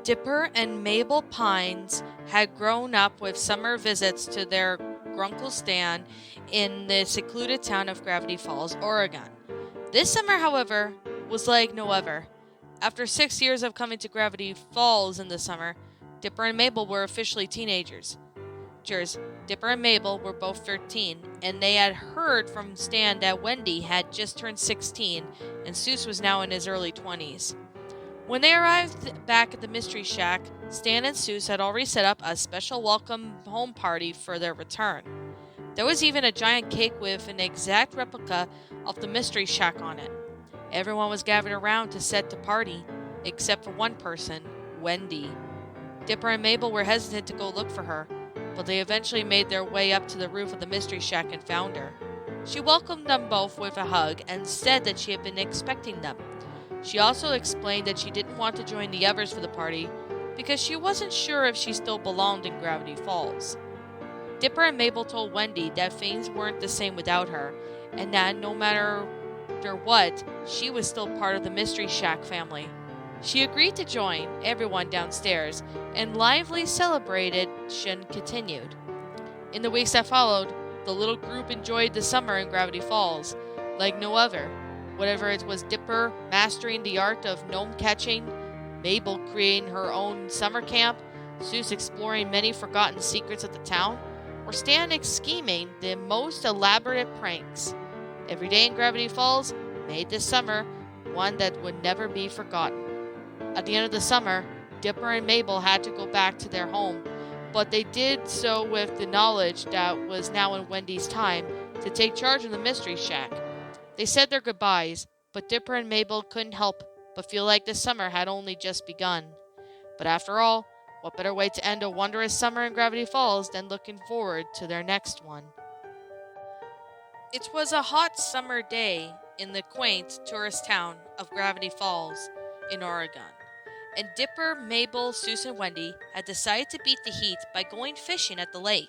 Dipper and Mabel Pines had grown up with summer visits to their grunkle Stan in the secluded town of Gravity Falls, Oregon. This summer, however, was like no other. After 6 years of coming to Gravity Falls in the summer, Dipper and Mabel were officially teenagers. Dipper and Mabel were both 13, and they had heard from Stan that Wendy had just turned 16 and Seuss was now in his early 20s. When they arrived back at the Mystery Shack, Stan and Seuss had already set up a special welcome home party for their return. There was even a giant cake with an exact replica of the Mystery Shack on it. Everyone was gathered around to set the party, except for one person, Wendy. Dipper and Mabel were hesitant to go look for her, but they eventually made their way up to the roof of the Mystery Shack and found her. She welcomed them both with a hug and said that she had been expecting them. She also explained that she didn't want to join the others for the party because she wasn't sure if she still belonged in Gravity Falls. Dipper and Mabel told Wendy that things weren't the same without her, and that no matter what, she was still part of the Mystery Shack family. She agreed to join everyone downstairs, and lively celebration continued. In the weeks that followed, the little group enjoyed the summer in Gravity Falls like no other. Whatever it was Dipper mastering the art of gnome catching, Mabel creating her own summer camp, Seuss exploring many forgotten secrets of the town, or Stan scheming the most elaborate pranks. Every day in Gravity Falls made this summer one that would never be forgotten. At the end of the summer, Dipper and Mabel had to go back to their home, but they did so with the knowledge that was now in Wendy's time to take charge of the Mystery Shack. They said their goodbyes, but Dipper and Mabel couldn't help but feel like the summer had only just begun. But after all, what better way to end a wondrous summer in Gravity Falls than looking forward to their next one? It was a hot summer day in the quaint tourist town of Gravity Falls in Oregon, and Dipper, Mabel, Seuss, and Wendy had decided to beat the heat by going fishing at the lake.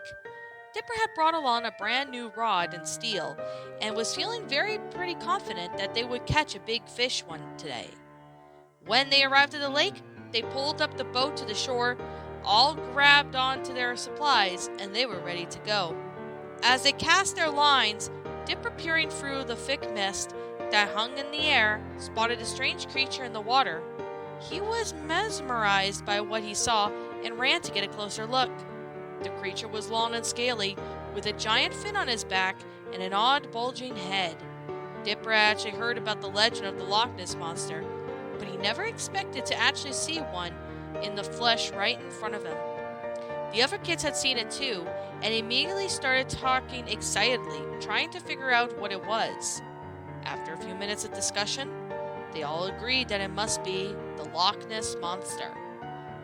Dipper had brought along a brand new rod and steel and was feeling pretty confident that they would catch a big fish one today. When they arrived at the lake, they pulled up the boat to the shore, all grabbed onto their supplies, and they were ready to go. As they cast their lines, Dipper, peering through the thick mist that hung in the air, spotted a strange creature in the water. He was mesmerized by what he saw and ran to get a closer look. The creature was long and scaly, with a giant fin on his back and an odd bulging head. Dipper had actually heard about the legend of the Loch Ness Monster, but he never expected to actually see one in the flesh right in front of him. The other kids had seen it too, and immediately started talking excitedly, trying to figure out what it was. After a few minutes of discussion, they all agreed that it must be the Loch Ness Monster.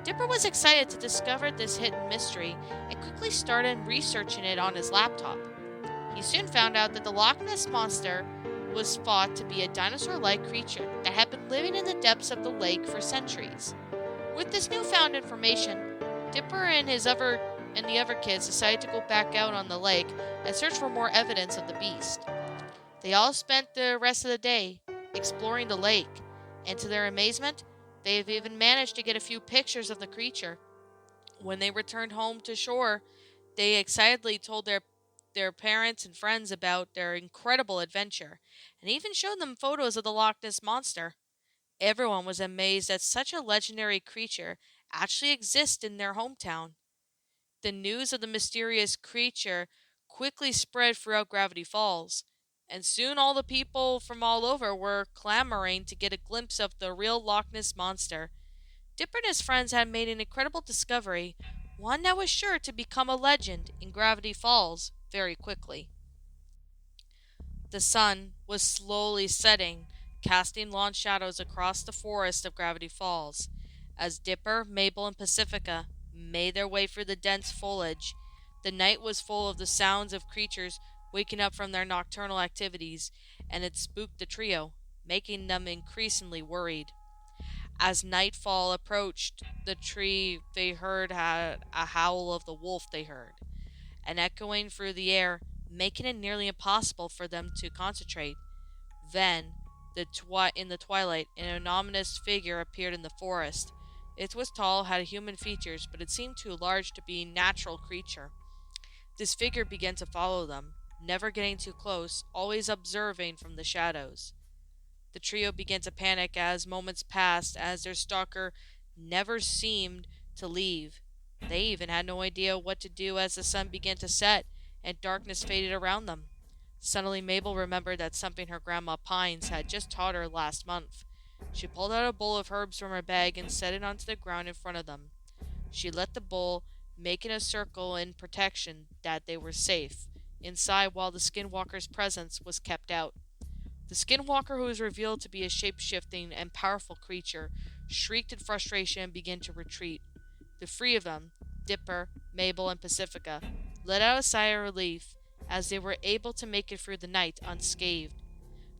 Dipper was excited to discover this hidden mystery and quickly started researching it on his laptop. He soon found out that the Loch Ness Monster was thought to be a dinosaur-like creature that had been living in the depths of the lake for centuries. With this newfound information, Dipper and the other kids decided to go back out on the lake and search for more evidence of the beast. They all spent the rest of the day exploring the lake, and to their amazement, they have even managed to get a few pictures of the creature. When they returned home to shore, they excitedly told their parents and friends about their incredible adventure, and even showed them photos of the Loch Ness Monster. Everyone was amazed that such a legendary creature actually exists in their hometown. The news of the mysterious creature quickly spread throughout Gravity Falls, and soon all the people from all over were clamoring to get a glimpse of the real Loch Ness Monster. Dipper and his friends had made an incredible discovery, one that was sure to become a legend in Gravity Falls very quickly. The sun was slowly setting, casting long shadows across the forest of Gravity Falls. As Dipper, Mabel, and Pacifica made their way through the dense foliage, the night was full of the sounds of creatures waking up from their nocturnal activities, and it spooked the trio, making them increasingly worried. As nightfall approached, the tree they heard had a howl of the wolf they heard, and echoing through the air, making it nearly impossible for them to concentrate. Then, in the twilight, an ominous figure appeared in the forest. It was tall, had human features, but it seemed too large to be a natural creature. This figure began to follow them, never getting too close, always observing from the shadows. The trio began to panic as moments passed, as their stalker never seemed to leave. They even had no idea what to do as the sun began to set and darkness faded around them. Suddenly, Mabel remembered that something her grandma Pines had just taught her last month. She pulled out a bowl of herbs from her bag and set it onto the ground in front of them. She let the bowl make in a circle in protection that they were safe inside while the skinwalker's presence was kept out. The skinwalker, who was revealed to be a shape shifting and powerful creature, shrieked in frustration and began to retreat. The three of them, Dipper, Mabel, and Pacifica, let out a sigh of relief as they were able to make it through the night unscathed.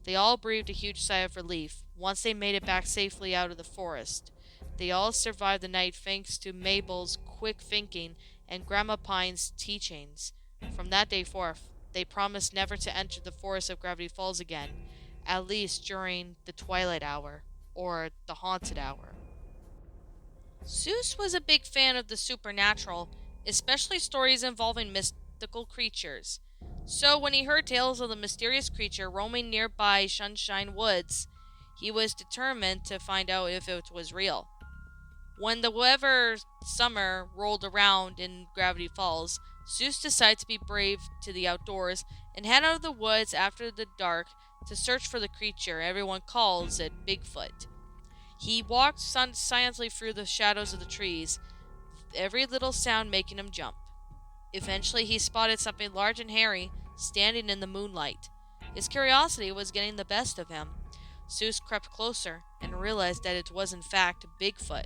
They all breathed a huge sigh of relief once they made it back safely out of the forest. They all survived the night thanks to Mabel's quick thinking and Grandma Pine's teachings. From that day forth, they promised never to enter the forest of Gravity Falls again, at least during the twilight hour, or the haunted hour. Seuss was a big fan of the supernatural, especially stories involving mystical creatures. So when he heard tales of the mysterious creature roaming nearby Sunshine Woods, he was determined to find out if it was real. When the weather summer rolled around in Gravity Falls, Seuss decided to be brave to the outdoors and head out of the woods after the dark to search for the creature everyone calls it Bigfoot. He walked silently through the shadows of the trees, every little sound making him jump. Eventually, he spotted something large and hairy standing in the moonlight. His curiosity was getting the best of him. Seuss crept closer and realized that it was in fact Bigfoot.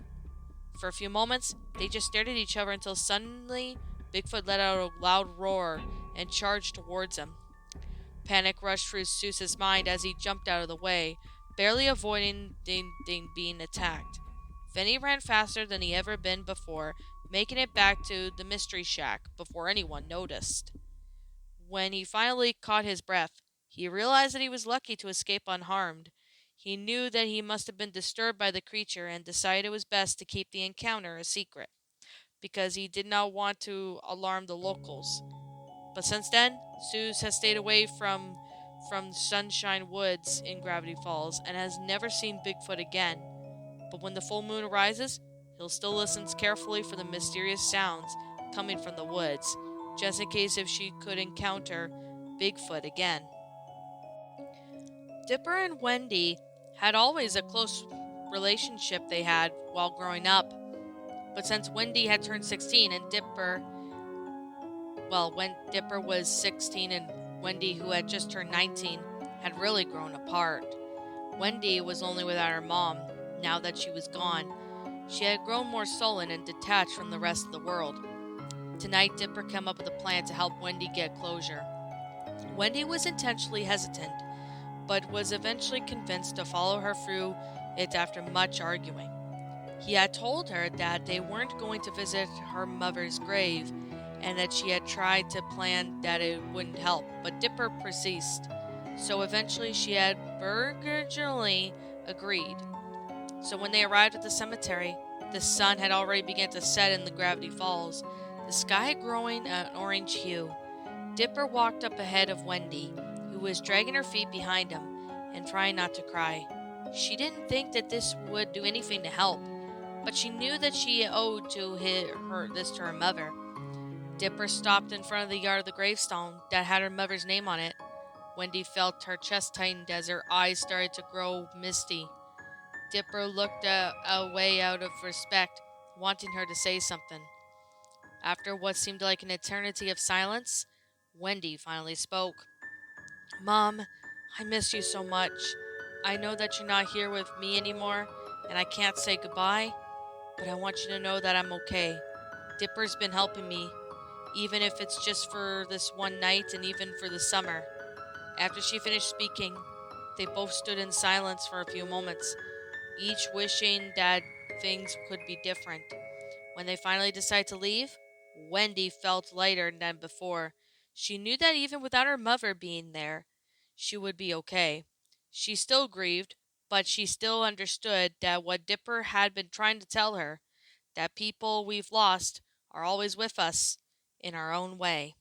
For a few moments, they just stared at each other until suddenly Bigfoot let out a loud roar and charged towards him. Panic rushed through Seuss's mind as he jumped out of the way, barely avoiding being attacked. Then he ran faster than he ever been before, making it back to the mystery shack before anyone noticed. When he finally caught his breath, he realized that he was lucky to escape unharmed. He knew that he must have been disturbed by the creature and decided it was best to keep the encounter a secret, because he did not want to alarm the locals. But since then, Seuss has stayed away from Sunshine Woods in Gravity Falls and has never seen Bigfoot again. But when the full moon rises, he'll still listen carefully for the mysterious sounds coming from the woods, just in case if she could encounter Bigfoot again. Dipper and Wendy had always a close relationship they had while growing up. But since Wendy had turned 16 and when Dipper was 16 and Wendy, who had just turned 19, had really grown apart. Wendy was only without her mom, now that she was gone. She had grown more sullen and detached from the rest of the world. Tonight, Dipper came up with a plan to help Wendy get closure. Wendy was intentionally hesitant, but was eventually convinced to follow her through it after much arguing. He had told her that they weren't going to visit her mother's grave and that she had tried to plan that it wouldn't help, but Dipper persisted. So eventually she had begrudgingly agreed. So when they arrived at the cemetery, the sun had already begun to set in the Gravity Falls, the sky growing an orange hue. Dipper walked up ahead of Wendy, who was dragging her feet behind him and trying not to cry. She didn't think that this would do anything to help, but she knew that she owed this to her mother. Dipper stopped in front of the yard of the gravestone that had her mother's name on it. Wendy felt her chest tightened as her eyes started to grow misty. Dipper looked away out of respect, wanting her to say something. After what seemed like an eternity of silence, Wendy finally spoke. "Mom, I miss you so much. I know that you're not here with me anymore, and I can't say goodbye, but I want you to know that I'm okay. Dipper's been helping me, even if it's just for this one night and even for the summer." After she finished speaking, they both stood in silence for a few moments, each wishing that things could be different. When they finally decided to leave, Wendy felt lighter than before. She knew that even without her mother being there, she would be okay. She still grieved, but she still understood that what Dipper had been trying to tell her, that people we've lost are always with us in our own way.